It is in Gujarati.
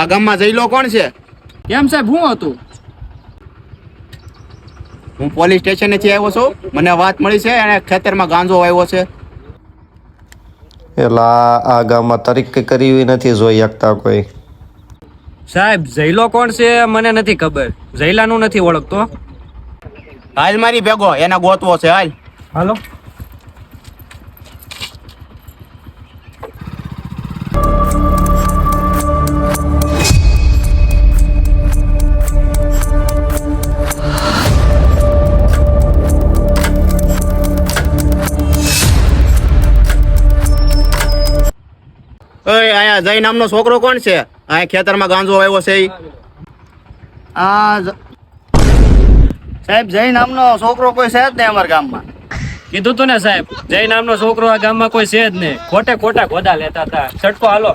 આ ગામમાં જઈલો કોણ છે? કેમ સાહેબ હું હતું? હું પોલીસ સ્ટેશનેથી આવ્યો છું. મને વાત મળી છે અને ખેતરમાં ગાંજો આવ્યો છે. એલા આ ગામમાં તરીકે કરવી નથી જોઈ શકતા કોઈ. સાહેબ જયલો કોણ છે મને નથી ખબર. જયલાનું નથી ઓળખતો. હાલ મારી ભેગો, એને ગોતવો છે. હાલ. હાલો. ઓય આયા જય નામનો છોકરો કોણ છે? આ ખેતરમાં ગાંજો આવ્યો છે ઈ? સાહેબ જય નામનો છોકરો કોઈ છે જ નહીં અમારા ગામમાં. કીધું તું ને સાહેબ, જય નામનો છોકરો આ ગામમાં કોઈ છે જ નહીં. ખોટે ખોટા ગોદા લેતા હતા. છટકો હાલો.